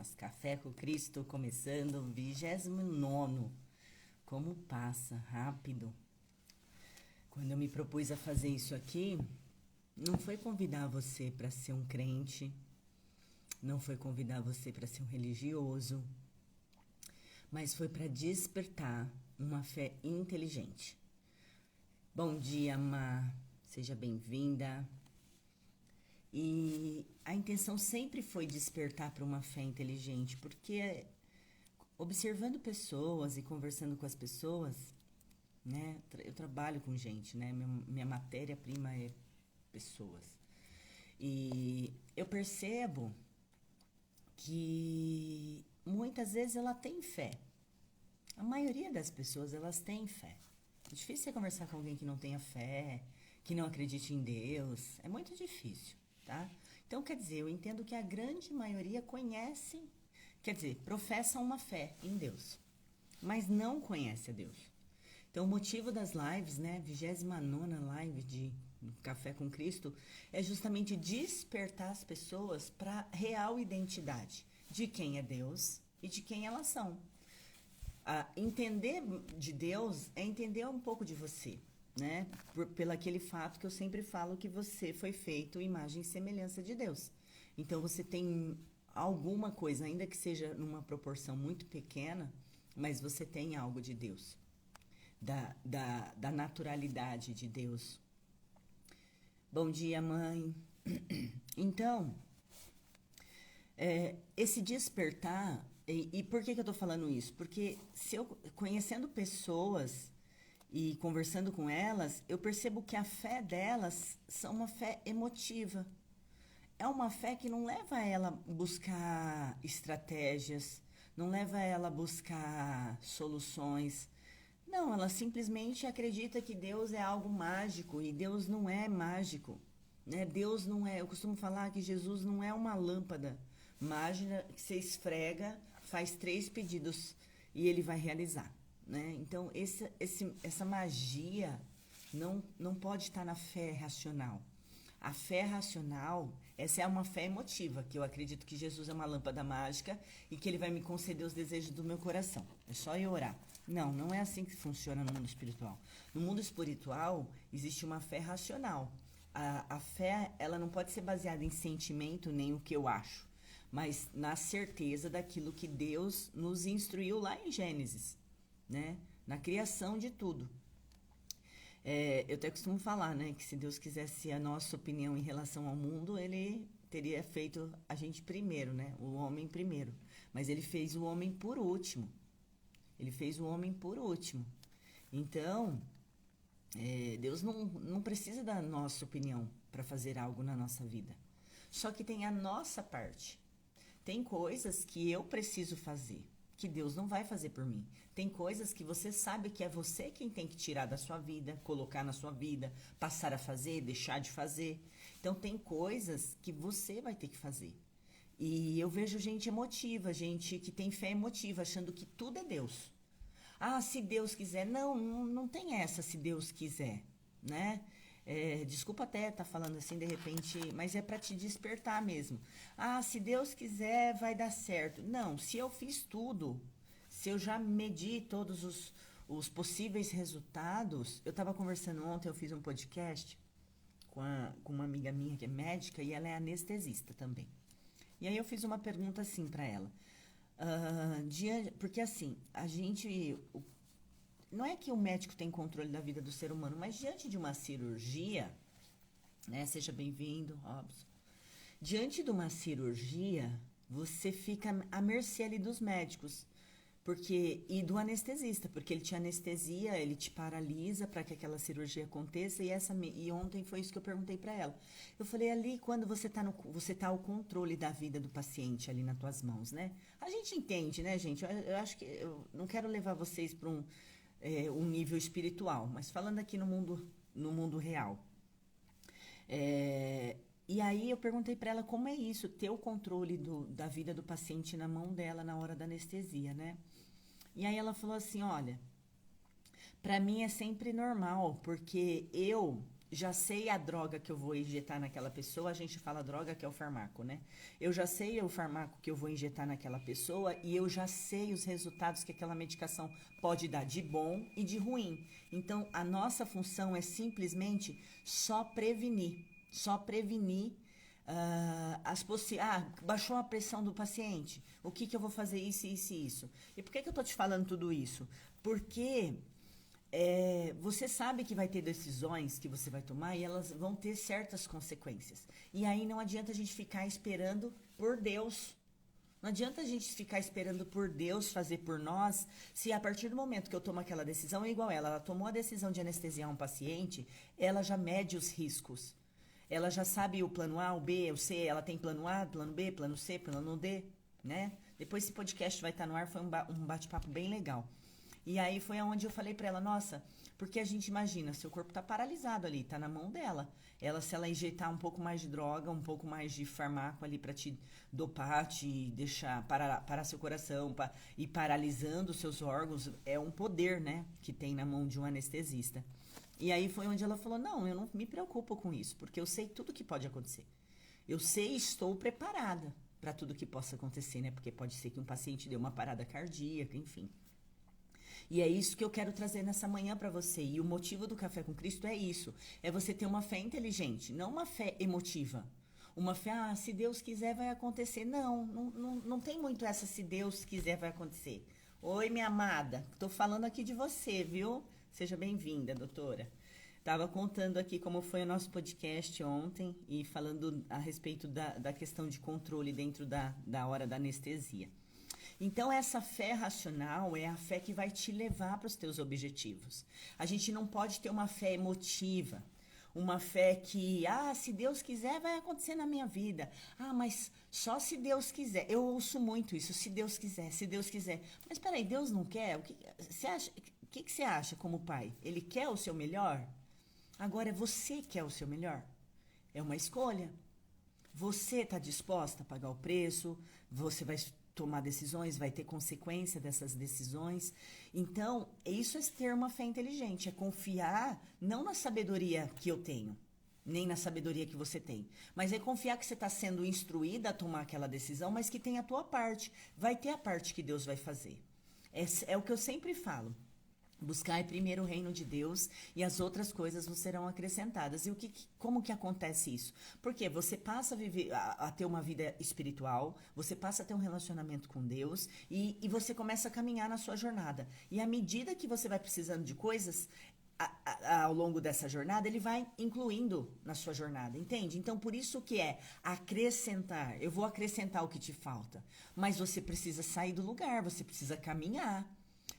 nós. Café com Cristo começando, 29º. Como passa rápido. Quando eu me propus a fazer isso aqui, não foi convidar você para ser um crente, não foi convidar você para ser um religioso, mas foi para despertar uma fé inteligente. Bom dia, Má. Seja bem-vinda. E a intenção sempre foi despertar para uma fé inteligente, porque observando pessoas e conversando com as pessoas, né? Eu trabalho com gente, né? Minha matéria-prima é pessoas. E eu percebo que muitas vezes ela tem fé. A maioria das pessoas, elas têm fé. É difícil você conversar com alguém que não tenha fé, que não acredite em Deus. É muito difícil, tá? Então, quer dizer, eu entendo que a grande maioria conhece, quer dizer, professa uma fé em Deus, mas não conhece a Deus. Então, o motivo das lives, né, 29ª live de Café com Cristo, é justamente despertar as pessoas para a real identidade de quem é Deus e de quem elas são. Entender de Deus é entender um pouco de você, né? Pelo aquele fato que eu sempre falo que você foi feito imagem e semelhança de Deus. Então, você tem alguma coisa, ainda que seja numa proporção muito pequena, mas você tem algo de Deus, da naturalidade de Deus. Bom dia, mãe. Então, esse despertar, e por que eu estou falando isso? Porque se eu conhecendo pessoas e conversando com elas, eu percebo que a fé delas são uma fé emotiva. É uma fé que não leva ela a buscar estratégias, não leva ela a buscar soluções. Não, ela simplesmente acredita que Deus é algo mágico e Deus não é mágico, né? Deus não é, eu costumo falar que Jesus não é uma lâmpada mágica que você esfrega, faz 3 pedidos e ele vai realizar, né? Então, essa magia não pode estar na fé racional. A fé racional, essa é uma fé emotiva, que eu acredito que Jesus é uma lâmpada mágica e que ele vai me conceder os desejos do meu coração. É só eu orar. Não, não é assim que funciona no mundo espiritual. No mundo espiritual, existe uma fé racional. A fé, ela não pode ser baseada em sentimento nem o que eu acho, mas na certeza daquilo que Deus nos instruiu lá em Gênesis, né? Na criação de tudo. Eu até costumo falar, né, que se Deus quisesse a nossa opinião em relação ao mundo, ele teria feito a gente primeiro, né, o homem primeiro. Mas ele fez o homem por último. Ele fez o homem por último. Então, Deus não precisa da nossa opinião para fazer algo na nossa vida. Só que tem a nossa parte. Tem coisas que eu preciso fazer, que Deus não vai fazer por mim. Tem coisas que você sabe que é você quem tem que tirar da sua vida, colocar na sua vida, passar a fazer, deixar de fazer. Então, tem coisas que você vai ter que fazer. E eu vejo gente emotiva, gente que tem fé emotiva, achando que tudo é Deus. Ah, se Deus quiser. Não tem essa se Deus quiser, né? Desculpa até estar falando assim de repente, mas é para te despertar mesmo. Ah, se Deus quiser, vai dar certo. Não, se eu fiz tudo, se eu já medi todos os possíveis resultados. Eu estava conversando ontem, eu fiz um podcast com uma amiga minha que é médica e ela é anestesista também. E aí eu fiz uma pergunta assim para ela. Porque assim, a gente. Não é que o médico tem controle da vida do ser humano, mas diante de uma cirurgia, né? Seja bem-vindo, Robson. Diante de uma cirurgia, você fica à mercê ali dos médicos. E do anestesista, porque ele te anestesia, ele te paralisa para que aquela cirurgia aconteça. E ontem foi isso que eu perguntei para ela. Eu falei, ali, quando você tá ao controle da vida do paciente ali nas tuas mãos, né? A gente entende, né, gente? Eu acho que eu não quero levar vocês para um nível espiritual, mas falando aqui no mundo real. E aí eu perguntei para ela como é isso, ter o controle da vida do paciente na mão dela na hora da anestesia, né? E aí ela falou assim, olha, para mim é sempre normal, porque eu já sei a droga que eu vou injetar naquela pessoa, a gente fala droga que é o farmaco, né? Eu já sei o farmaco que eu vou injetar naquela pessoa e eu já sei os resultados que aquela medicação pode dar de bom e de ruim. Então, a nossa função é simplesmente só prevenir. Só prevenir baixou a pressão do paciente. O que eu vou fazer? Isso, isso e isso. E por que eu tô te falando tudo isso? Porque você sabe que vai ter decisões que você vai tomar e elas vão ter certas consequências. E aí não adianta a gente ficar esperando por Deus. Não adianta a gente ficar esperando por Deus fazer por nós, se a partir do momento que eu tomo aquela decisão, é igual ela tomou a decisão de anestesiar um paciente, ela já mede os riscos. Ela já sabe o plano A, o B, o C, ela tem plano A, plano B, plano C, plano D, né? Depois esse podcast vai estar no ar, foi um bate-papo bem legal. E aí foi onde eu falei pra ela, nossa, porque a gente imagina, seu corpo tá paralisado ali, tá na mão dela. Se ela injetar um pouco mais de droga, um pouco mais de farmaco ali pra te dopar, te deixar parar seu coração, ir paralisando os seus órgãos, é um poder, né, que tem na mão de um anestesista. E aí foi onde ela falou, não, eu não me preocupo com isso, porque eu sei tudo que pode acontecer. Eu sei e estou preparada para tudo que possa acontecer, né? Porque pode ser que um paciente dê uma parada cardíaca, enfim. E é isso que eu quero trazer nessa manhã para você. E o motivo do Café com Cristo é isso. É você ter uma fé inteligente, não uma fé emotiva. Uma fé, se Deus quiser vai acontecer. Não tem muito essa se Deus quiser vai acontecer. Oi, minha amada, tô falando aqui de você, viu? Seja bem-vinda, doutora. Estava contando aqui como foi o nosso podcast ontem e falando a respeito da questão de controle dentro da hora da anestesia. Então, essa fé racional é a fé que vai te levar para os teus objetivos. A gente não pode ter uma fé emotiva, uma fé que, se Deus quiser, vai acontecer na minha vida. Mas só se Deus quiser. Eu ouço muito isso, se Deus quiser, se Deus quiser. Mas peraí, Deus não quer? O que você acha como pai? Ele quer o seu melhor? Agora, você quer o seu melhor? É uma escolha. Você está disposta a pagar o preço? Você vai tomar decisões, vai ter consequência dessas decisões. Então, isso é ter uma fé inteligente, é confiar não na sabedoria que eu tenho, nem na sabedoria que você tem, mas é confiar que você está sendo instruída a tomar aquela decisão, mas que tem a tua parte. Vai ter a parte que Deus vai fazer. É o que eu sempre falo. Buscai primeiro o reino de Deus e as outras coisas vos serão acrescentadas. E como que acontece isso? Porque você passa a viver, a ter uma vida espiritual, você passa a ter um relacionamento com Deus e você começa a caminhar na sua jornada. E à medida que você vai precisando de coisas, ao longo dessa jornada, ele vai incluindo na sua jornada, entende? Então, por isso que é acrescentar. Eu vou acrescentar o que te falta. Mas você precisa sair do lugar, você precisa caminhar.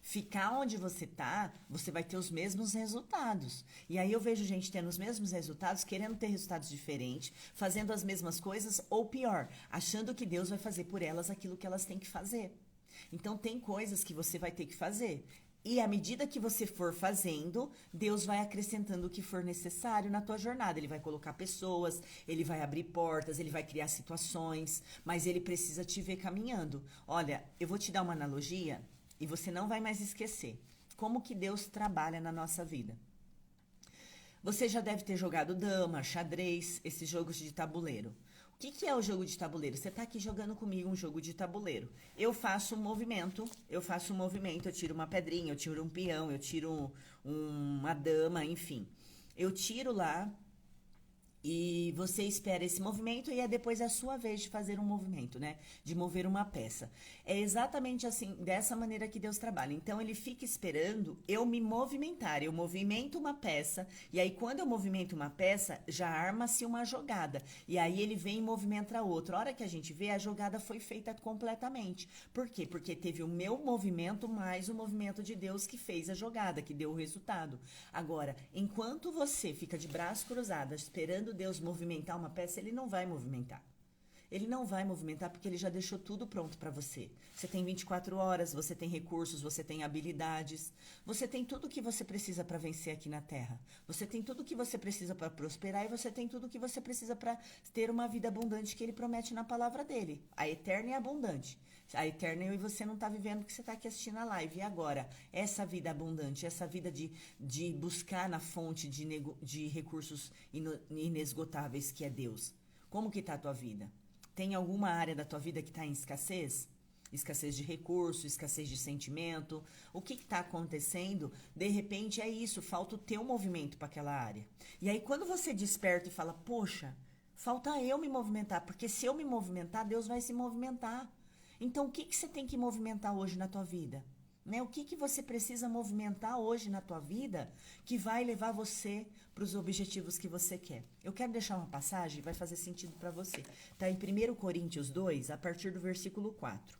Ficar onde você tá, você vai ter os mesmos resultados. E aí eu vejo gente tendo os mesmos resultados, querendo ter resultados diferentes, fazendo as mesmas coisas, ou pior, achando que Deus vai fazer por elas aquilo que elas têm que fazer. Então tem coisas que você vai ter que fazer. E à medida que você for fazendo, Deus vai acrescentando o que for necessário na tua jornada. Ele vai colocar pessoas, ele vai abrir portas, ele vai criar situações, mas ele precisa te ver caminhando. Olha, eu vou te dar uma analogia e você não vai mais esquecer como que Deus trabalha na nossa vida. Você já deve ter jogado dama, xadrez, esses jogos de tabuleiro. O que é o jogo de tabuleiro? Você está aqui jogando comigo um jogo de tabuleiro. Eu faço um movimento, eu tiro uma pedrinha, eu tiro um peão, eu tiro uma dama, enfim. Eu tiro lá e você espera esse movimento e depois a sua vez de fazer um movimento, né? De mover uma peça. É exatamente assim, dessa maneira que Deus trabalha. Então, ele fica esperando eu me movimentar. Eu movimento uma peça e aí quando eu movimento uma peça, já arma-se uma jogada. E aí ele vem e movimenta a outra. A hora que a gente vê, a jogada foi feita completamente. Por quê? Porque teve o meu movimento mais o movimento de Deus que fez a jogada, que deu o resultado. Agora, enquanto você fica de braços cruzados esperando Deus movimentar uma peça, ele não vai movimentar. Ele não vai movimentar porque ele já deixou tudo pronto para você. Você tem 24 horas, você tem recursos, você tem habilidades, você tem tudo o que você precisa para vencer aqui na Terra. Você tem tudo o que você precisa para prosperar e você tem tudo o que você precisa para ter uma vida abundante que ele promete na palavra dele. A eterna e abundante. A eterna eu e você não está vivendo porque você está aqui assistindo a live. E agora, essa vida abundante, essa vida de buscar na fonte de recursos inesgotáveis que é Deus. Como que está a tua vida? Tem alguma área da tua vida que está em escassez? Escassez de recurso, escassez de sentimento. O que está acontecendo? De repente é isso, falta o teu movimento para aquela área. E aí quando você desperta e fala, poxa, falta eu me movimentar, porque se eu me movimentar, Deus vai se movimentar. Então o que você tem que movimentar hoje na tua vida? Né? O que você precisa movimentar hoje na tua vida que vai levar você para os objetivos que você quer? Eu quero deixar uma passagem, vai fazer sentido para você. Está em 1 Coríntios 2, a partir do versículo 4.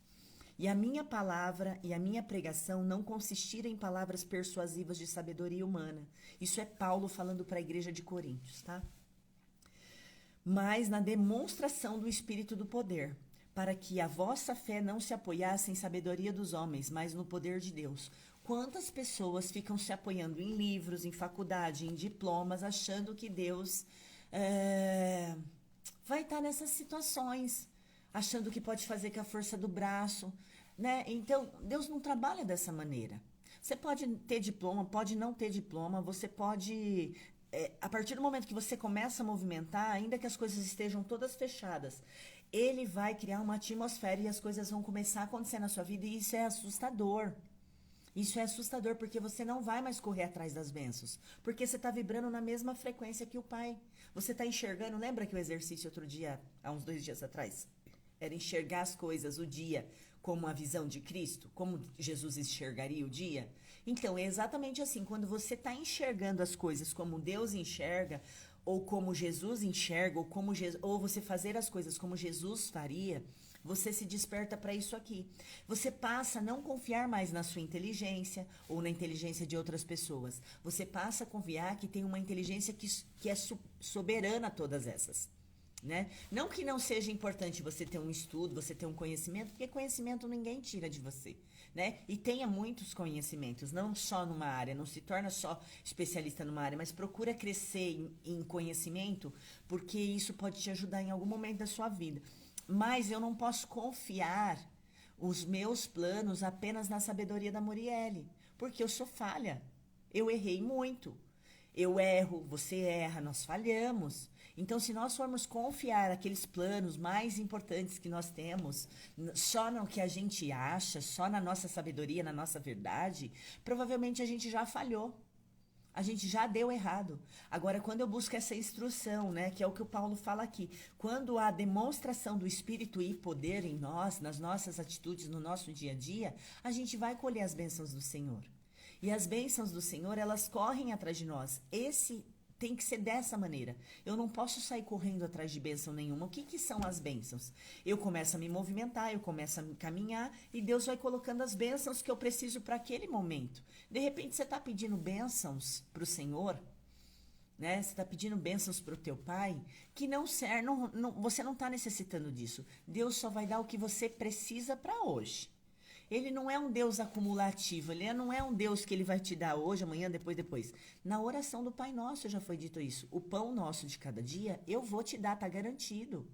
E a minha palavra e a minha pregação não consistiram em palavras persuasivas de sabedoria humana. Isso é Paulo falando para a igreja de Coríntios, tá? Mas na demonstração do Espírito do poder, para que a vossa fé não se apoiasse em sabedoria dos homens, mas no poder de Deus. Quantas pessoas ficam se apoiando em livros, em faculdade, em diplomas, achando que Deus vai estar nessas situações, achando que pode fazer com a força do braço, né? Então, Deus não trabalha dessa maneira. Você pode ter diploma, pode não ter diploma, você pode... a partir do momento que você começa a movimentar, ainda que as coisas estejam todas fechadas, ele vai criar uma atmosfera e as coisas vão começar a acontecer na sua vida e isso é assustador. Isso é assustador porque você não vai mais correr atrás das bênçãos, porque você está vibrando na mesma frequência que o Pai. Você está enxergando, lembra que o exercício outro dia, há uns 2 dias atrás, era enxergar as coisas, o dia, como a visão de Cristo, como Jesus enxergaria o dia? Então, é exatamente assim, quando você está enxergando as coisas como Deus enxerga, ou como Jesus enxerga, ou você fazer as coisas como Jesus faria, você se desperta para isso aqui. Você passa a não confiar mais na sua inteligência ou na inteligência de outras pessoas. Você passa a confiar que tem uma inteligência que é soberana a todas essas. Né? Não que não seja importante você ter um estudo, você ter um conhecimento, porque conhecimento ninguém tira de você, né? E tenha muitos conhecimentos, não só numa área, não se torna só especialista numa área, mas procura crescer em conhecimento, porque isso pode te ajudar em algum momento da sua vida. Mas eu não posso confiar os meus planos apenas na sabedoria da Muriele, porque eu sou falha, eu errei muito. Eu erro, você erra, nós falhamos. Então, se nós formos confiar aqueles planos mais importantes que nós temos, só no que a gente acha, só na nossa sabedoria, na nossa verdade, provavelmente a gente já falhou. A gente já deu errado. Agora, quando eu busco essa instrução, né, que é o que o Paulo fala aqui, quando há demonstração do Espírito e poder em nós, nas nossas atitudes, no nosso dia a dia, a gente vai colher as bênçãos do Senhor. E as bênçãos do Senhor, elas correm atrás de nós. Esse tem que ser dessa maneira. Eu não posso sair correndo atrás de bênção nenhuma. O que são as bênçãos? Eu começo a me movimentar, eu começo a caminhar e Deus vai colocando as bênçãos que eu preciso para aquele momento. De repente você está pedindo bênçãos para o Senhor, né? Você está pedindo bênçãos para o teu pai, que não serve, você não está necessitando disso. Deus só vai dar o que você precisa para hoje. Ele não é um Deus acumulativo, ele não é um Deus que ele vai te dar hoje, amanhã, depois. Na oração do Pai Nosso já foi dito isso. O pão nosso de cada dia, eu vou te dar, está garantido.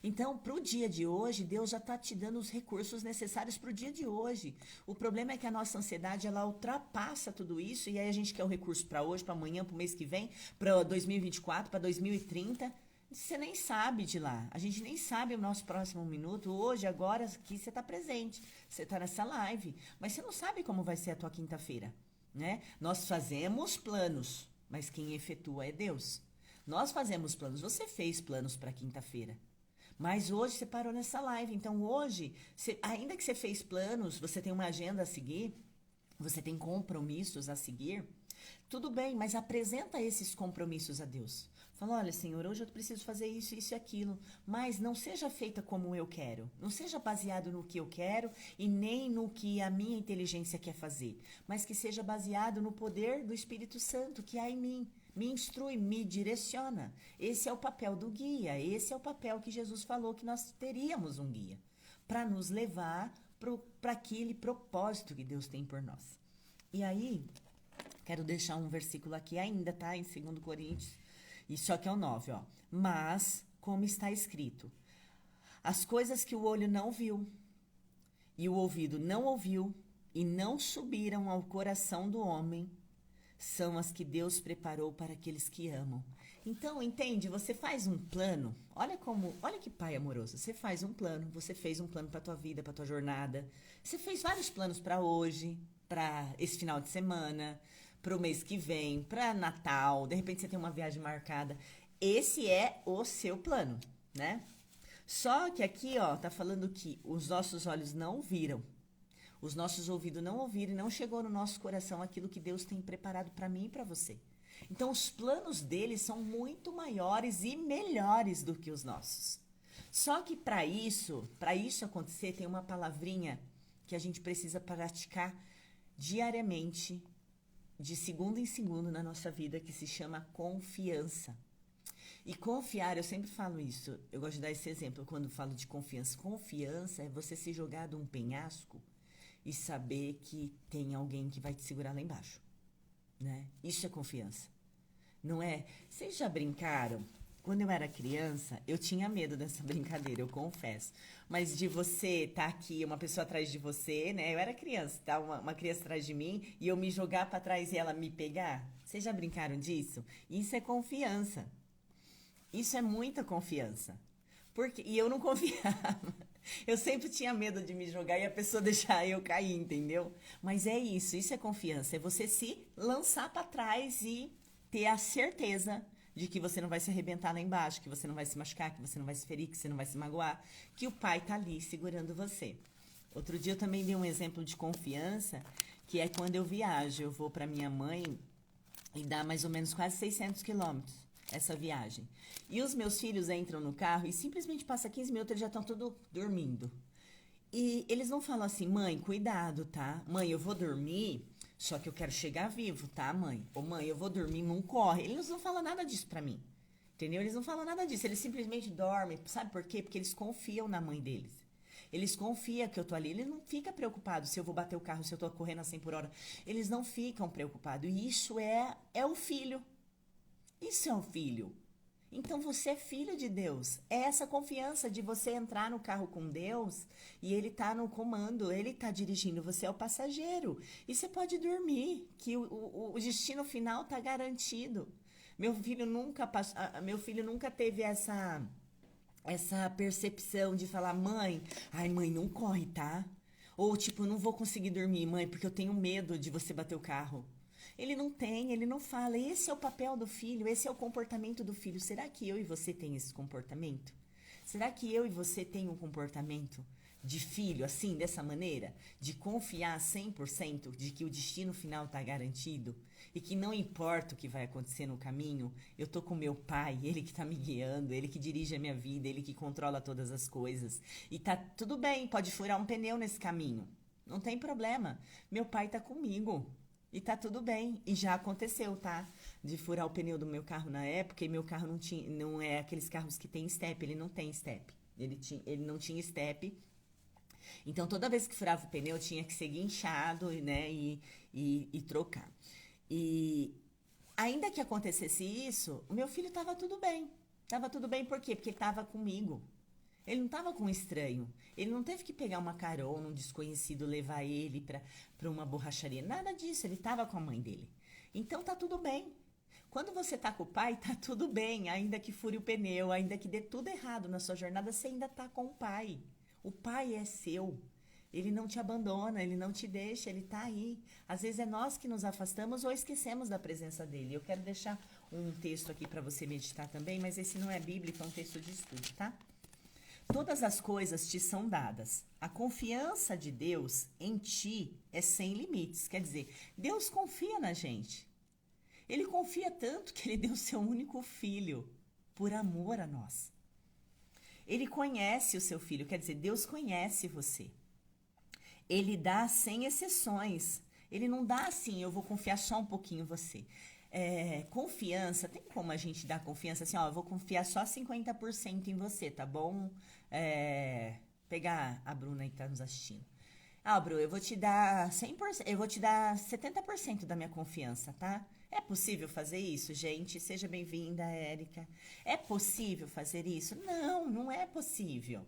Então, para o dia de hoje, Deus já está te dando os recursos necessários para o dia de hoje. O problema é que a nossa ansiedade, ela ultrapassa tudo isso, e aí a gente quer o recurso para hoje, para amanhã, para o mês que vem, para 2024, para 2030. Você nem sabe de lá. A gente nem sabe o nosso próximo minuto. Hoje, agora, aqui você está presente. Você está nessa live. Mas você não sabe como vai ser a tua quinta-feira, né? Nós fazemos planos, mas quem efetua é Deus. Nós fazemos planos. Você fez planos para quinta-feira. Mas hoje você parou nessa live. Então, hoje, ainda que você fez planos, você tem uma agenda a seguir, você tem compromissos a seguir, tudo bem, mas apresenta esses compromissos a Deus. Fala, olha, Senhor, hoje eu preciso fazer isso, isso e aquilo, mas não seja feita como eu quero. Não seja baseado no que eu quero e nem no que a minha inteligência quer fazer, mas que seja baseado no poder do Espírito Santo que há em mim. me instrui, me direciona. Esse é o papel do guia, esse é o papel que Jesus falou que nós teríamos um guia, para nos levar para aquele propósito que Deus tem por nós. E aí, quero deixar um versículo aqui ainda, tá? Em 2 Coríntios, e só que é o 9, ó. Mas, como está escrito, as coisas que o olho não viu, e o ouvido não ouviu, e não subiram ao coração do homem, são as que Deus preparou para aqueles que amam. Então, entende? Você faz um plano. Olha que pai amoroso. Você faz um plano. Você fez um plano para tua vida, para tua jornada. Você fez vários planos para hoje, para esse final de semana, para o mês que vem, para Natal. De repente você tem uma viagem marcada. Esse é o seu plano, né? Só que aqui, ó, tá falando que os nossos olhos não viram. Os nossos ouvidos não ouviram e não chegou no nosso coração aquilo que Deus tem preparado para mim e para você. Então, os planos dele são muito maiores e melhores do que os nossos. Só que para isso acontecer, tem uma palavrinha que a gente precisa praticar diariamente, de segundo em segundo na nossa vida, que se chama confiança. E confiar, eu sempre falo isso, eu gosto de dar esse exemplo quando falo de confiança. Confiança é você se jogar de um penhasco e saber que tem alguém que vai te segurar lá embaixo, né? Isso é confiança. Não é? Vocês já brincaram? Quando eu era criança, eu tinha medo dessa brincadeira, eu confesso. Mas de você estar aqui, uma pessoa atrás de você, né? Eu era criança, tá? Uma criança atrás de mim e eu me jogar para trás e ela me pegar. Vocês já brincaram disso? Isso é confiança. Isso é muita confiança. E eu não confiava. Eu sempre tinha medo de me jogar e a pessoa deixar eu cair, entendeu? Mas é isso é confiança. É você se lançar para trás e ter a certeza de que você não vai se arrebentar lá embaixo, que você não vai se machucar, que você não vai se ferir, que você não vai se magoar, que o pai tá ali segurando você. Outro dia eu também dei um exemplo de confiança, que é quando eu viajo. Eu vou para minha mãe e dá mais ou menos quase 600 quilômetros essa viagem. E os meus filhos entram no carro e simplesmente passa 15 minutos, eles já estão todos dormindo. E eles não falam assim, mãe, cuidado, tá? Mãe, eu vou dormir, só que eu quero chegar vivo, tá, mãe? Ou mãe, eu vou dormir, não corre. Eles não falam nada disso pra mim, entendeu? Eles não falam nada disso, eles simplesmente dormem. Sabe por quê? Porque eles confiam na mãe deles. Eles confiam que eu tô ali. Eles não ficam preocupados se eu vou bater o carro, se eu tô correndo a 100 por hora. Eles não ficam preocupados. E isso é o filho. Isso é um filho. Então você é filho de Deus. É essa confiança de você entrar no carro com Deus e Ele tá no comando, Ele tá dirigindo, você é o passageiro. E você pode dormir, que o destino final tá garantido. Meu filho nunca teve essa percepção de falar, mãe, ai mãe, não corre, tá? Ou tipo, não vou conseguir dormir, mãe, porque eu tenho medo de você bater o carro. Ele não fala. Esse é o papel do filho, esse é o comportamento do filho. Será que eu e você tem esse comportamento? Será que eu e você tem um comportamento de filho, assim, dessa maneira? De confiar 100% de que o destino final está garantido? E que não importa o que vai acontecer no caminho, eu tô com meu pai, ele que tá me guiando, ele que dirige a minha vida, ele que controla todas as coisas. E tá tudo bem, pode furar um pneu nesse caminho. Não tem problema. Meu pai tá comigo. E tá tudo bem. E já aconteceu, tá? De furar o pneu do meu carro na época, e meu carro não é aqueles carros que tem step, ele não tem step. Ele não tinha step. Então, toda vez que furava o pneu, tinha que ser guinchado, né? E trocar. E ainda que acontecesse isso, o meu filho tava tudo bem. Tava tudo bem por quê? Porque ele tava comigo. Ele não estava com um estranho. Ele não teve que pegar uma carona, um desconhecido, levar ele para uma borracharia. Nada disso. Ele estava com a mãe dele. Então tá tudo bem. Quando você tá com o pai, tá tudo bem. Ainda que fure o pneu, ainda que dê tudo errado na sua jornada, você ainda tá com o pai. O pai é seu. Ele não te abandona, ele não te deixa, ele tá aí. Às vezes é nós que nos afastamos ou esquecemos da presença dele. Eu quero deixar um texto aqui para você meditar também, mas esse não é bíblico, é um texto de estudo, tá? Todas as coisas te são dadas. A confiança de Deus em ti é sem limites. Quer dizer, Deus confia na gente. Ele confia tanto que ele deu seu único filho por amor a nós. Ele conhece o seu filho, quer dizer, Deus conhece você. Ele dá sem exceções. Ele não dá assim, eu vou confiar só um pouquinho em você. Confiança, tem como a gente dar confiança assim, ó, eu vou confiar só 50% em você, tá bom? Pegar a Bruna aí que tá nos assistindo. Ah, Bru, eu vou te dar 100%, eu vou te dar 70% da minha confiança, tá? É possível fazer isso, gente? Seja bem-vinda, Érica. É possível fazer isso? Não, não é possível.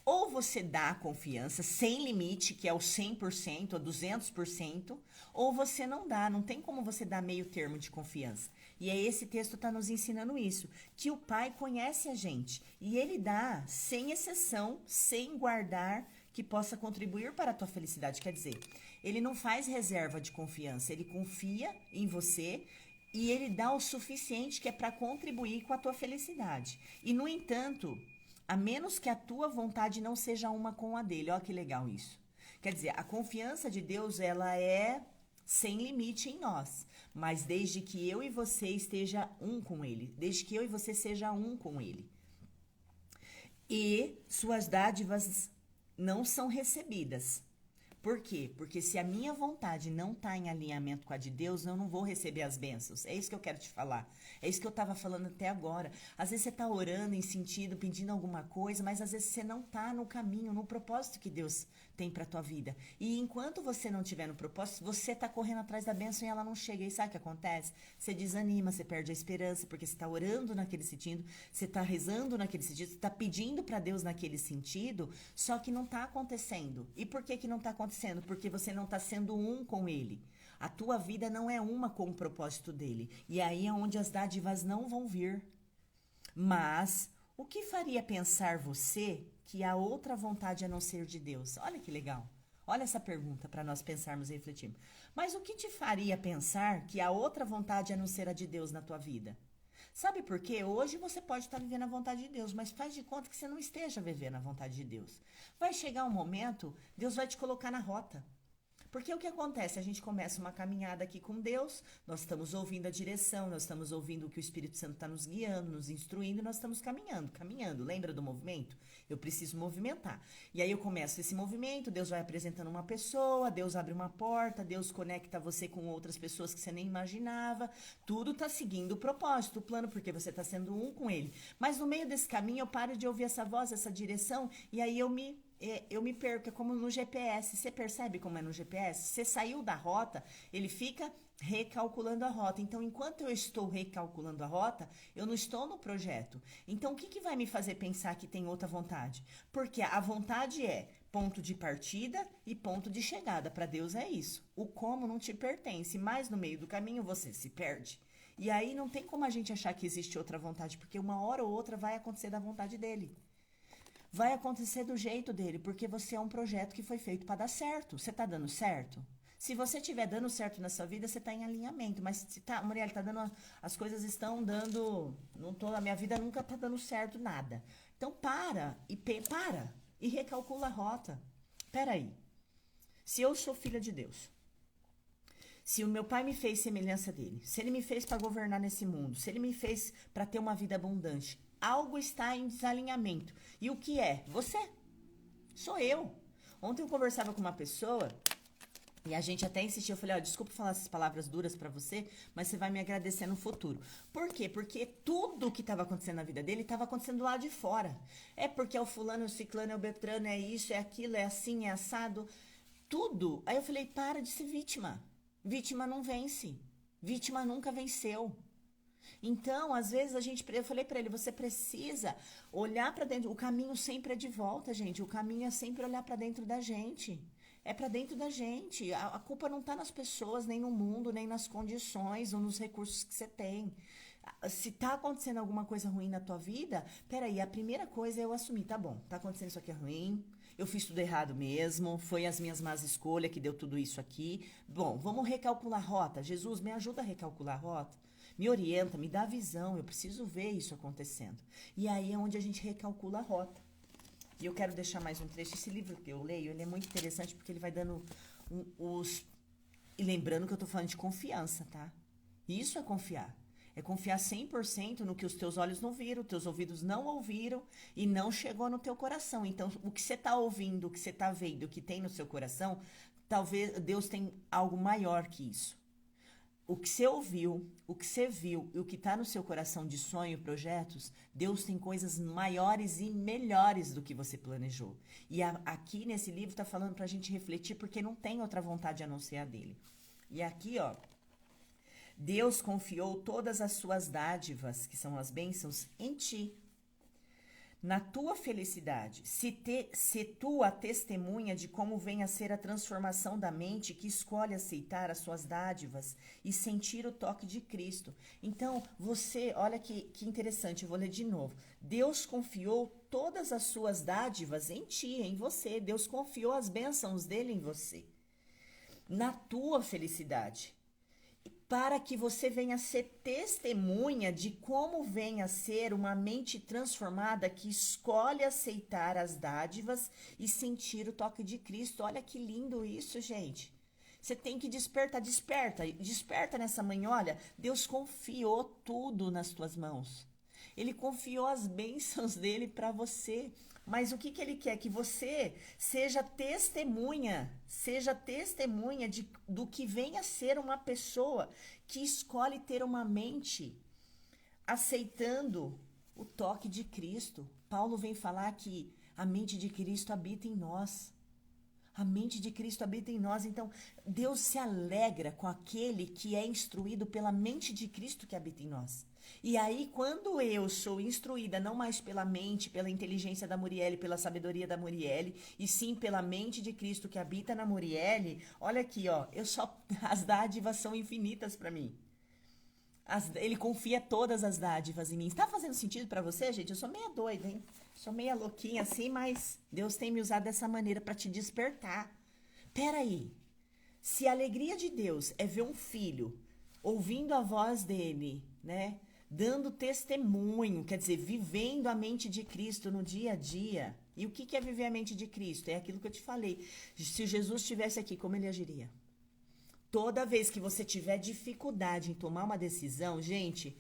Ou você dá a confiança sem limite, que é o 100% ou 200%, ou você não dá. Não tem como você dar meio termo de confiança. E aí esse texto está nos ensinando isso, que o Pai conhece a gente e Ele dá sem exceção, sem guardar, que possa contribuir para a tua felicidade. Quer dizer, Ele não faz reserva de confiança, Ele confia em você e Ele dá o suficiente que é para contribuir com a tua felicidade. E, no entanto, a menos que a tua vontade não seja uma com a dele. Olha que legal isso. Quer dizer, a confiança de Deus, ela é sem limite em nós. Mas desde que eu e você esteja um com ele. Desde que eu e você seja um com ele. E suas dádivas não são recebidas. Por quê? Porque se a minha vontade não está em alinhamento com a de Deus, eu não vou receber as bênçãos. É isso que eu quero te falar. É isso que eu estava falando até agora. Às vezes você está orando em sentido, pedindo alguma coisa, mas às vezes você não está no caminho, no propósito que Deus tem para a tua vida. E enquanto você não estiver no propósito, você está correndo atrás da bênção e ela não chega. E sabe o que acontece? Você desanima, você perde a esperança, porque você está orando naquele sentido, você está rezando naquele sentido, você está pedindo para Deus naquele sentido, só que não está acontecendo. E por que não está acontecendo? Porque você não está sendo um com ele. A tua vida não é uma com o propósito dele. E aí é onde as dádivas não vão vir. Mas o que faria pensar você que há outra vontade a não ser de Deus? Olha que legal. Olha essa pergunta para nós pensarmos e refletirmos. Mas o que te faria pensar que há outra vontade a não ser a de Deus na tua vida? Sabe por quê? Hoje você pode estar vivendo a vontade de Deus, mas faz de conta que você não esteja vivendo a vontade de Deus. Vai chegar um momento, Deus vai te colocar na rota. Porque o que acontece? A gente começa uma caminhada aqui com Deus, nós estamos ouvindo a direção, nós estamos ouvindo o que o Espírito Santo está nos guiando, nos instruindo, e nós estamos caminhando. Lembra do movimento? Eu preciso movimentar. E aí eu começo esse movimento, Deus vai apresentando uma pessoa, Deus abre uma porta, Deus conecta você com outras pessoas que você nem imaginava. Tudo está seguindo o propósito, o plano, porque você está sendo um com ele. Mas no meio desse caminho eu paro de ouvir essa voz, essa direção, e aí eu me perco, é como no GPS. Você percebe como é no GPS? Você saiu da rota, ele fica recalculando a rota. Então, enquanto eu estou recalculando a rota, eu não estou no projeto. Então, o que vai me fazer pensar que tem outra vontade? Porque a vontade é ponto de partida e ponto de chegada. Para Deus é isso. O como não te pertence, mas no meio do caminho você se perde. E aí não tem como a gente achar que existe outra vontade, porque uma hora ou outra vai acontecer da vontade dele. Vai acontecer do jeito dele, porque você é um projeto que foi feito para dar certo. Você tá dando certo? Se você estiver dando certo na sua vida, você tá em alinhamento. Mas se tá, Muriel, tá dando, as coisas estão dando, não tô, a minha vida nunca tá dando certo nada. Então para e recalcula a rota. Peraí. Se eu sou filha de Deus, se o meu pai me fez semelhança dele, se ele me fez para governar nesse mundo, se ele me fez para ter uma vida abundante, algo está em desalinhamento. E o que é? Você. Sou eu. Ontem eu conversava com uma pessoa e a gente até insistiu. Eu falei, ó, desculpa falar essas palavras duras pra você, mas você vai me agradecer no futuro. Por quê? Porque tudo que estava acontecendo na vida dele estava acontecendo lá de fora. É porque é o fulano, é o ciclano, é o Beltrano, é isso, é aquilo, é assim, é assado. Tudo. Aí eu falei, para de ser vítima. Vítima não vence. Vítima nunca venceu. Então, às vezes eu falei pra ele, você precisa olhar pra dentro. O caminho sempre é de volta, gente. O caminho é sempre olhar pra dentro da gente. É pra dentro da gente. A culpa não tá nas pessoas, nem no mundo, nem nas condições ou nos recursos que você tem. Se tá acontecendo alguma coisa ruim na tua vida, peraí, a primeira coisa é eu assumir, tá bom, tá acontecendo isso aqui é ruim, eu fiz tudo errado mesmo, foi as minhas más escolhas que deu tudo isso aqui. Bom, vamos recalcular a rota. Jesus, me ajuda a recalcular a rota. Me orienta, me dá visão, eu preciso ver isso acontecendo. E aí é onde a gente recalcula a rota. E eu quero deixar mais um trecho. Esse livro que eu leio, ele é muito interessante porque ele vai dando os... E lembrando que eu tô falando de confiança, tá? Isso é confiar. É confiar 100% no que os teus olhos não viram, teus ouvidos não ouviram e não chegou no teu coração. Então, o que você tá ouvindo, o que você tá vendo, o que tem no seu coração, talvez Deus tem algo maior que isso. o que você ouviu, o que você viu e o que está no seu coração de sonho, projetos, Deus tem coisas maiores e melhores do que você planejou. E aqui nesse livro está falando para a gente refletir, porque não tem outra vontade a não ser a dele. E aqui, ó, Deus confiou todas as suas dádivas, que são as bênçãos, em ti. Na tua felicidade, se tu a testemunha de como vem a ser a transformação da mente que escolhe aceitar as suas dádivas e sentir o toque de Cristo. Então, você, olha que interessante, eu vou ler de novo. Deus confiou todas as suas dádivas em ti, em você. Deus confiou as bênçãos dele em você. Na tua felicidade, para que você venha ser testemunha de como vem a ser uma mente transformada que escolhe aceitar as dádivas e sentir o toque de Cristo. Olha que lindo isso, gente. Você tem que despertar, desperta nessa manhã. Olha, Deus confiou tudo nas tuas mãos. Ele confiou as bênçãos dele para você. Mas o que ele quer? Que você seja testemunha do que vem a ser uma pessoa que escolhe ter uma mente aceitando o toque de Cristo. Paulo vem falar que a mente de Cristo habita em nós. A mente de Cristo habita em nós. Então, Deus se alegra com aquele que é instruído pela mente de Cristo que habita em nós. E aí, quando eu sou instruída não mais pela mente, pela inteligência da Muriele, pela sabedoria da Muriele, e sim pela mente de Cristo que habita na Muriele, olha aqui, ó, as dádivas são infinitas para mim. Ele confia todas as dádivas em mim. Está fazendo sentido para você, gente? Eu sou meia doida, hein? Sou meia louquinha assim, mas Deus tem me usado dessa maneira para te despertar. Peraí, se a alegria de Deus é ver um filho ouvindo a voz dele, né? Dando testemunho, quer dizer, vivendo a mente de Cristo no dia a dia. E o que é viver a mente de Cristo? É aquilo que eu te falei. Se Jesus estivesse aqui, como ele agiria? Toda vez que você tiver dificuldade em tomar uma decisão, gente,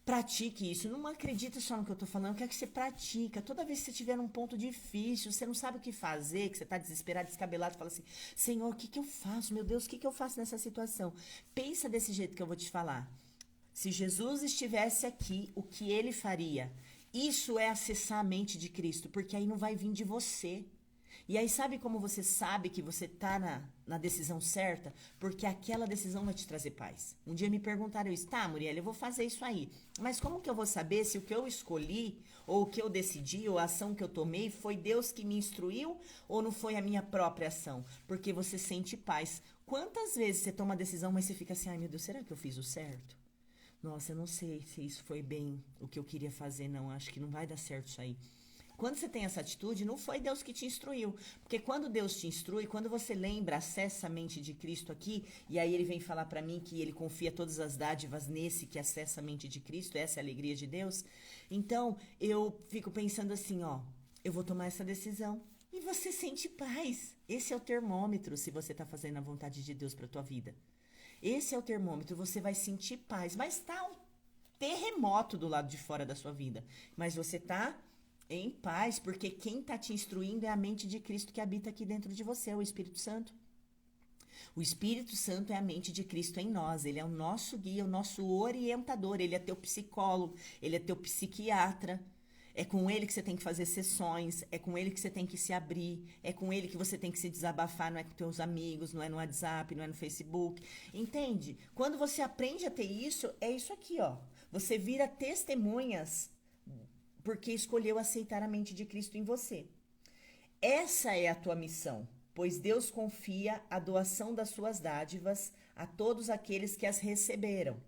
pratique isso. Não acredita só no que eu tô falando, eu quero que você pratica. Toda vez que você tiver num ponto difícil, você não sabe o que fazer, que você tá desesperado, descabelado, fala assim, Senhor, o que eu faço? Meu Deus, o que eu faço nessa situação? Pensa desse jeito que eu vou te falar. Se Jesus estivesse aqui, o que ele faria? Isso é acessar a mente de Cristo, porque aí não vai vir de você. E aí sabe como você sabe que você está na decisão certa? Porque aquela decisão vai te trazer paz. Um dia me perguntaram isso, tá, Muriel, eu vou fazer isso aí. Mas como que eu vou saber se o que eu escolhi, ou o que eu decidi, ou a ação que eu tomei, foi Deus que me instruiu, ou não foi a minha própria ação? Porque você sente paz. Quantas vezes você toma uma decisão, mas você fica assim, ai meu Deus, será que eu fiz o certo? Nossa, eu não sei se isso foi bem o que eu queria fazer, não. Acho que não vai dar certo isso aí. Quando você tem essa atitude, não foi Deus que te instruiu. Porque quando Deus te instrui, quando você lembra, acessa a mente de Cristo aqui, e aí ele vem falar para mim que ele confia todas as dádivas nesse que acessa a mente de Cristo, essa é a alegria de Deus. Então, eu fico pensando assim, ó, eu vou tomar essa decisão. E você sente paz. Esse é o termômetro, se você está fazendo a vontade de Deus para tua vida. Esse é o termômetro, você vai sentir paz. Mas está um terremoto do lado de fora da sua vida. Mas você está em paz, porque quem está te instruindo é a mente de Cristo que habita aqui dentro de você, é o Espírito Santo. O Espírito Santo é a mente de Cristo em nós. Ele é o nosso guia, o nosso orientador. Ele é teu psicólogo, ele é teu psiquiatra. É com ele que você tem que fazer sessões, é com ele que você tem que se abrir, é com ele que você tem que se desabafar, não é com teus amigos, não é no WhatsApp, não é no Facebook. Entende? Quando você aprende a ter isso, é isso aqui, ó. Você vira testemunhas porque escolheu aceitar a mente de Cristo em você. Essa é a tua missão, pois Deus confia a doação das suas dádivas a todos aqueles que as receberam.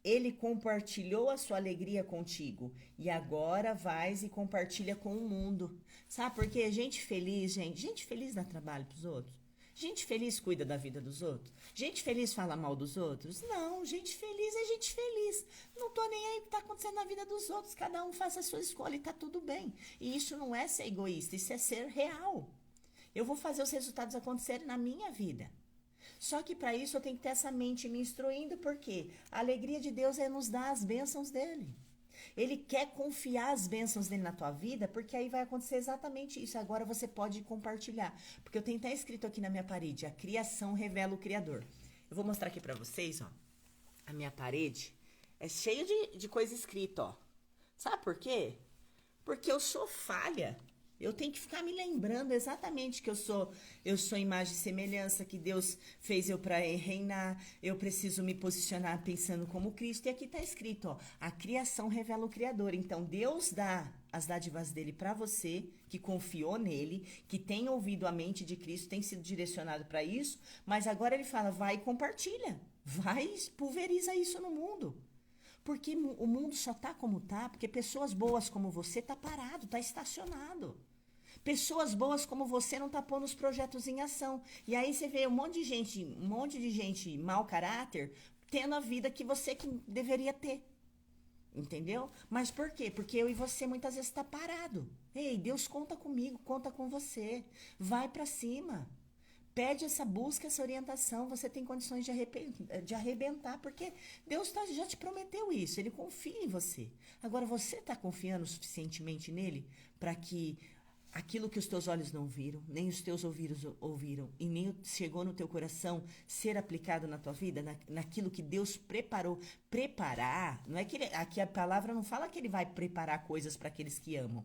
Ele compartilhou a sua alegria contigo e agora vais e compartilha com o mundo. Sabe por quê? Gente feliz dá trabalho pros outros. Gente feliz cuida da vida dos outros. Gente feliz fala mal dos outros. Não, gente feliz é gente feliz. Não tô nem aí o que tá acontecendo na vida dos outros. Cada um faça a sua escolha e tá tudo bem. E isso não é ser egoísta, isso é ser real. Eu vou fazer os resultados acontecerem na minha vida. Só que para isso eu tenho que ter essa mente me instruindo, porque a alegria de Deus é nos dar as bênçãos dele. Ele quer confiar as bênçãos dele na tua vida, porque aí vai acontecer exatamente isso. Agora você pode compartilhar. Porque eu tenho até escrito aqui na minha parede, a criação revela o Criador. Eu vou mostrar aqui para vocês, ó. A minha parede é cheia de coisa escrita, ó. Sabe por quê? Porque eu sou falha. Eu tenho que ficar me lembrando exatamente que eu sou imagem e semelhança, que Deus fez eu para reinar. Eu preciso me posicionar pensando como Cristo. E aqui está escrito, ó, a criação revela o Criador. Então Deus dá as dádivas dele para você, que confiou nele, que tem ouvido a mente de Cristo, tem sido direcionado para isso, mas agora ele fala, vai e compartilha. Vai, pulveriza isso no mundo. Porque o mundo só tá como tá, porque pessoas boas como você tá parado, tá estacionado. Pessoas boas como você não tá pondo os projetos em ação. E aí você vê um monte de gente mau caráter, tendo a vida que você que deveria ter. Entendeu? Mas por quê? Porque eu e você muitas vezes tá parado. Ei, Deus conta comigo, conta com você. Vai pra cima. Pede essa busca, essa orientação, você tem condições de arrebentar, porque Deus já te prometeu isso, Ele confia em você. Agora, você está confiando suficientemente nele para que aquilo que os teus olhos não viram, nem os teus ouvidos ouviram, e nem chegou no teu coração ser aplicado na tua vida, naquilo que Deus preparou. Preparar, não é que aqui a palavra não fala que Ele vai preparar coisas para aqueles que amam.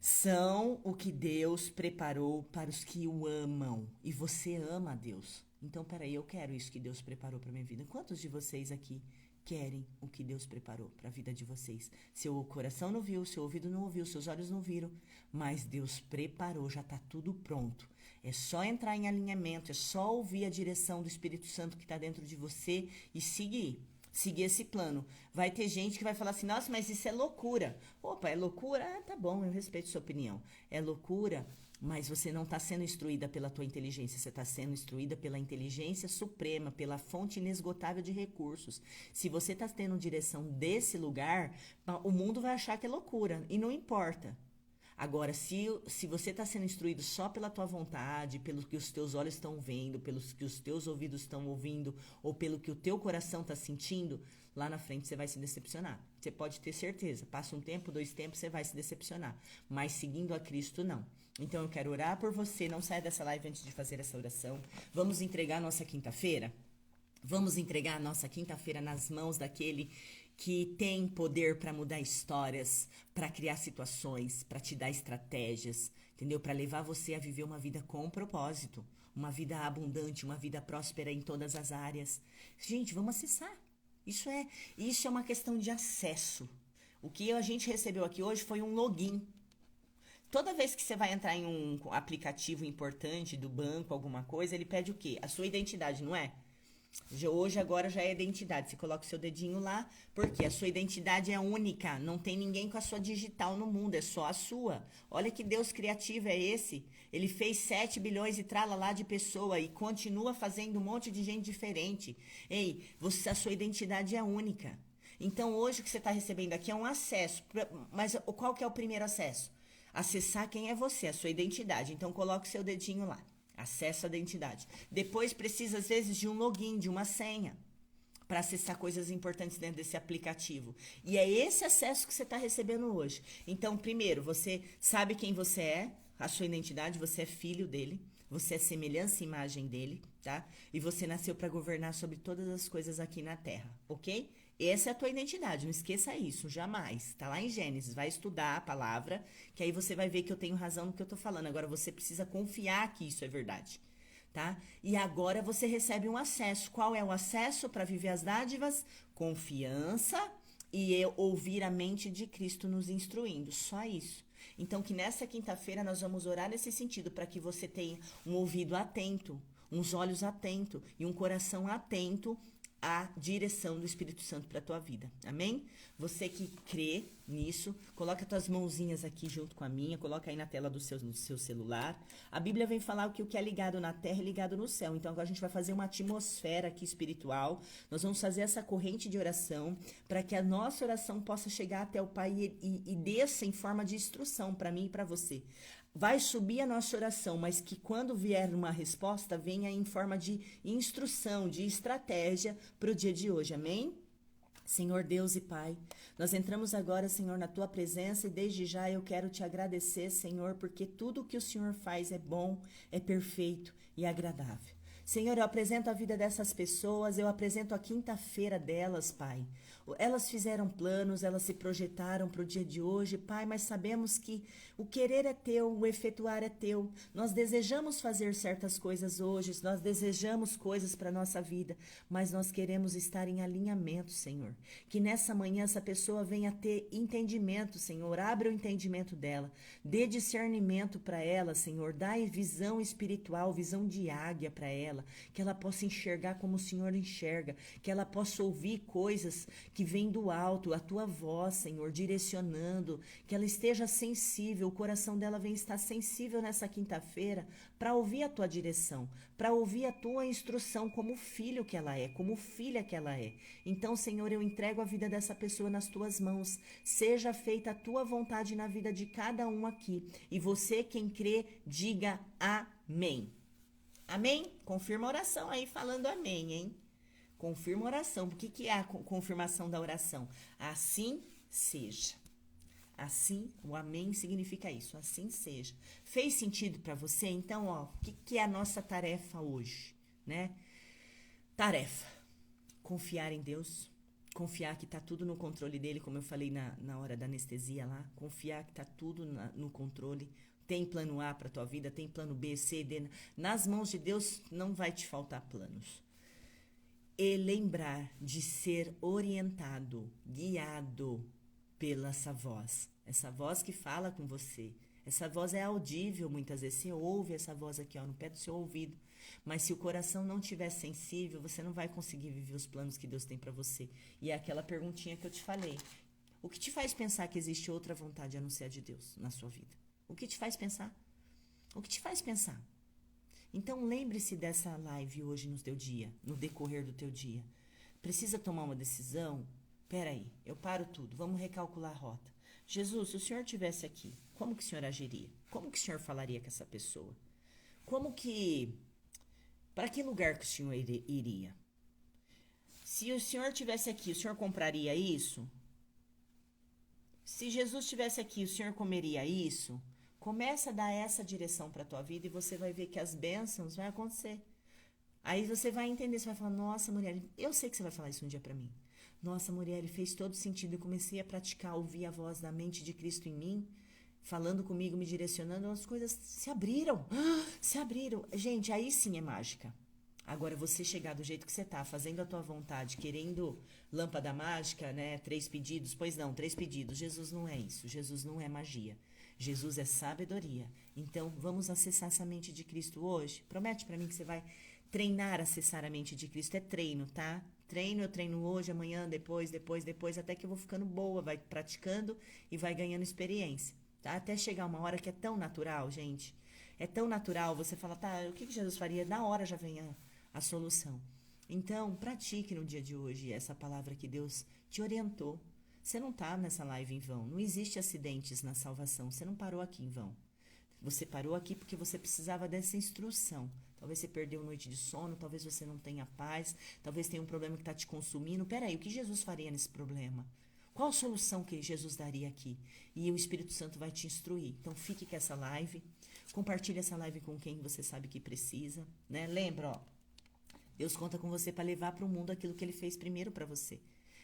São o que Deus preparou para os que o amam. E você ama a Deus. Então, peraí, eu quero isso que Deus preparou para minha vida. Quantos de vocês aqui querem o que Deus preparou para a vida de vocês? Seu coração não viu, seu ouvido não ouviu, seus olhos não viram, mas Deus preparou, já está tudo pronto. É só entrar em alinhamento, é só ouvir a direção do Espírito Santo que está dentro de você e seguir esse plano. Vai ter gente que vai falar assim, nossa, mas isso é loucura. Opa, é loucura? Ah, tá bom, eu respeito sua opinião. É loucura, mas você não está sendo instruída pela tua inteligência, você está sendo instruída pela inteligência suprema, pela fonte inesgotável de recursos. Se você está tendo direção desse lugar, o mundo vai achar que é loucura, e não importa. Agora, se você está sendo instruído só pela tua vontade, pelo que os teus olhos estão vendo, pelos que os teus ouvidos estão ouvindo, ou pelo que o teu coração está sentindo, lá na frente você vai se decepcionar. Você pode ter certeza. Passa um tempo, 2 tempos, você vai se decepcionar. Mas seguindo a Cristo, não. Então, eu quero orar por você. Não saia dessa live antes de fazer essa oração. Vamos entregar a nossa quinta-feira? Vamos entregar a nossa quinta-feira nas mãos daquele que tem poder para mudar histórias, para criar situações, para te dar estratégias, entendeu? Para levar você a viver uma vida com propósito, uma vida abundante, uma vida próspera em todas as áreas. Gente, vamos acessar. Isso é uma questão de acesso. O que a gente recebeu aqui hoje foi um login. Toda vez que você vai entrar em um aplicativo importante do banco, alguma coisa, ele pede o quê? A sua identidade, não é? Hoje, agora, já é identidade. Você coloca o seu dedinho lá, porque a sua identidade é única. Não tem ninguém com a sua digital no mundo, é só a sua. Olha que Deus criativo é esse. Ele fez 7 bilhões e trala de pessoa e continua fazendo um monte de gente diferente. Ei, a sua identidade é única. Então, hoje, o que você está recebendo aqui é um acesso. Mas qual que é o primeiro acesso? Acessar quem é você, a sua identidade. Então, coloque o seu dedinho lá. Acesso à identidade. Depois precisa, às vezes, de um login, de uma senha, para acessar coisas importantes dentro desse aplicativo. E é esse acesso que você está recebendo hoje. Então, primeiro, você sabe quem você é, a sua identidade, você é filho dele, você é semelhança e imagem dele, tá? E você nasceu para governar sobre todas as coisas aqui na Terra, ok? Essa é a tua identidade, não esqueça isso, jamais. Tá lá em Gênesis, vai estudar a palavra, que aí você vai ver que eu tenho razão no que eu tô falando. Agora você precisa confiar que isso é verdade, tá? E agora você recebe um acesso. Qual é o acesso para viver as dádivas? Confiança e ouvir a mente de Cristo nos instruindo, só isso. Então que nessa quinta-feira nós vamos orar nesse sentido, para que você tenha um ouvido atento, uns olhos atentos e um coração atento a direção do Espírito Santo para a tua vida, amém? Você que crê nisso, coloca as tuas mãozinhas aqui junto com a minha, coloca aí na tela do seu celular. A Bíblia vem falar que o que é ligado na terra é ligado no céu, então agora a gente vai fazer uma atmosfera aqui espiritual, nós vamos fazer essa corrente de oração, para que a nossa oração possa chegar até o Pai e desça em forma de instrução para mim e para você. Vai subir a nossa oração, mas que quando vier uma resposta, venha em forma de instrução, de estratégia para o dia de hoje, amém? Senhor Deus e Pai, nós entramos agora, Senhor, na Tua presença e desde já eu quero Te agradecer, Senhor, porque tudo o que o Senhor faz é bom, é perfeito e agradável. Senhor, eu apresento a vida dessas pessoas, eu apresento a quinta-feira delas, Pai. Elas fizeram planos, elas se projetaram para o dia de hoje, Pai, mas sabemos que o querer é teu, o efetuar é teu. Nós desejamos fazer certas coisas hoje, nós desejamos coisas para a nossa vida, mas nós queremos estar em alinhamento, Senhor. Que nessa manhã essa pessoa venha ter entendimento, Senhor. Abre o entendimento dela, dê discernimento para ela, Senhor. Dá visão espiritual, visão de águia para ela, que ela possa enxergar como o Senhor enxerga, que ela possa ouvir coisas que vêm do alto, a tua voz, Senhor, direcionando, que ela esteja sensível, o coração dela venha estar sensível nessa quinta-feira para ouvir a tua direção, para ouvir a tua instrução como filho que ela é, como filha que ela é. Então, Senhor, eu entrego a vida dessa pessoa nas tuas mãos. Seja feita a tua vontade na vida de cada um aqui. E você, quem crê, diga amém. Amém? Confirma a oração aí falando amém, hein? Confirma a oração. O que é a confirmação da oração? Assim seja. Assim, o amém significa isso. Assim seja. Fez sentido para você? Então, ó, o que é a nossa tarefa hoje, né? Tarefa. Confiar em Deus. Confiar que tá tudo no controle dele, como eu falei na hora da anestesia lá. Confiar que tá tudo no controle. Tem plano A para tua vida, tem plano B, C, D. Nas mãos de Deus não vai te faltar planos. E lembrar de ser orientado, guiado pela essa voz que fala com você. Essa voz é audível, muitas vezes você ouve essa voz aqui ó, no pé do seu ouvido, mas se o coração não estiver sensível, você não vai conseguir viver os planos que Deus tem para você. E é aquela perguntinha que eu te falei, o que te faz pensar que existe outra vontade a não ser a de Deus na sua vida? O que te faz pensar? O que te faz pensar? Então lembre-se dessa live hoje no teu dia, no decorrer do teu dia. Precisa tomar uma decisão? Peraí, eu paro tudo, vamos recalcular a rota. Jesus, se o Senhor estivesse aqui, como que o Senhor agiria? Como que o Senhor falaria com essa pessoa? Para que lugar que o Senhor iria? Se o Senhor estivesse aqui, o Senhor compraria isso? Se Jesus estivesse aqui, o Senhor comeria isso? Começa a dar essa direção para a tua vida e você vai ver que as bênçãos vão acontecer. Aí você vai entender, você vai falar, nossa, Muriel, eu sei que você vai falar isso um dia para mim. Nossa, Muriel, fez todo sentido. Eu comecei a praticar, ouvir a voz da mente de Cristo em mim, falando comigo, me direcionando, as coisas se abriram. Se abriram. Gente, aí sim é mágica. Agora, você chegar do jeito que você tá, fazendo a tua vontade, querendo lâmpada mágica, né? 3 pedidos. Pois não, 3 pedidos. Jesus não é isso. Jesus não é magia. Jesus é sabedoria. Então, vamos acessar essa mente de Cristo hoje? Promete para mim que você vai treinar, acessar a mente de Cristo. É treino, tá? Eu treino hoje, amanhã, depois, até que eu vou ficando boa, vai praticando e vai ganhando experiência, tá? Até chegar uma hora que é tão natural, gente. É tão natural, você fala, tá, o que Jesus faria? Na hora já vem a solução. Então, pratique no dia de hoje essa palavra que Deus te orientou. Você não está nessa live em vão. Não existe acidentes na salvação. Você não parou aqui em vão. Você parou aqui porque você precisava dessa instrução. Talvez você perdeu noite de sono, talvez você não tenha paz, talvez tenha um problema que está te consumindo. Peraí, o que Jesus faria nesse problema? Qual a solução que Jesus daria aqui? E o Espírito Santo vai te instruir. Então fique com essa live. Compartilhe essa live com quem você sabe que precisa, né? Lembra, ó. Deus conta com você para levar para o mundo aquilo que Ele fez primeiro para você.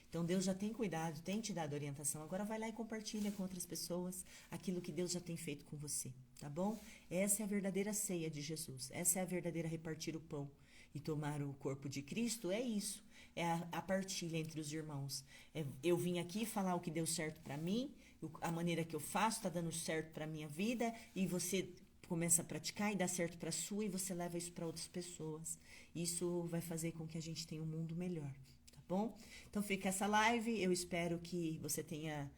Então, Deus já tem cuidado, tem te dado orientação. Agora vai lá e compartilha com outras pessoas aquilo que Deus já tem feito com você, tá bom? Essa é a verdadeira ceia de Jesus. Essa é a verdadeira repartir o pão e tomar o corpo de Cristo. É isso, é a partilha entre os irmãos. Eu vim aqui falar o que deu certo para mim, a maneira que eu faço está dando certo para minha vida e você começa a praticar e dá certo para a sua e você leva isso para outras pessoas. Isso vai fazer com que a gente tenha um mundo melhor. Bom? Então fica essa live, eu espero que você tenha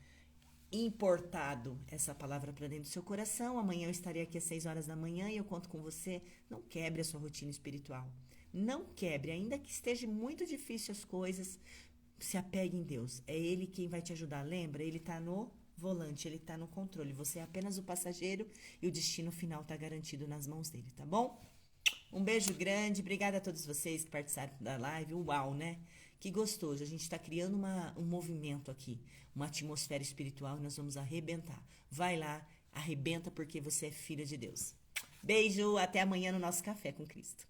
importado essa palavra para dentro do seu coração. Amanhã eu estarei aqui às 6 horas da manhã e eu conto com você. Não quebre a sua rotina espiritual. Não quebre, ainda que esteja muito difícil as coisas, se apegue em Deus. É Ele quem vai te ajudar. Lembra? Ele está no volante, Ele está no controle. Você é apenas o passageiro e o destino final está garantido nas mãos dele, tá bom? Um beijo grande, obrigada a todos vocês que participaram da live. Uau, né? Que gostoso, a gente está criando um movimento aqui, uma atmosfera espiritual e nós vamos arrebentar. Vai lá, arrebenta porque você é filha de Deus. Beijo, até amanhã no nosso Café com Cristo.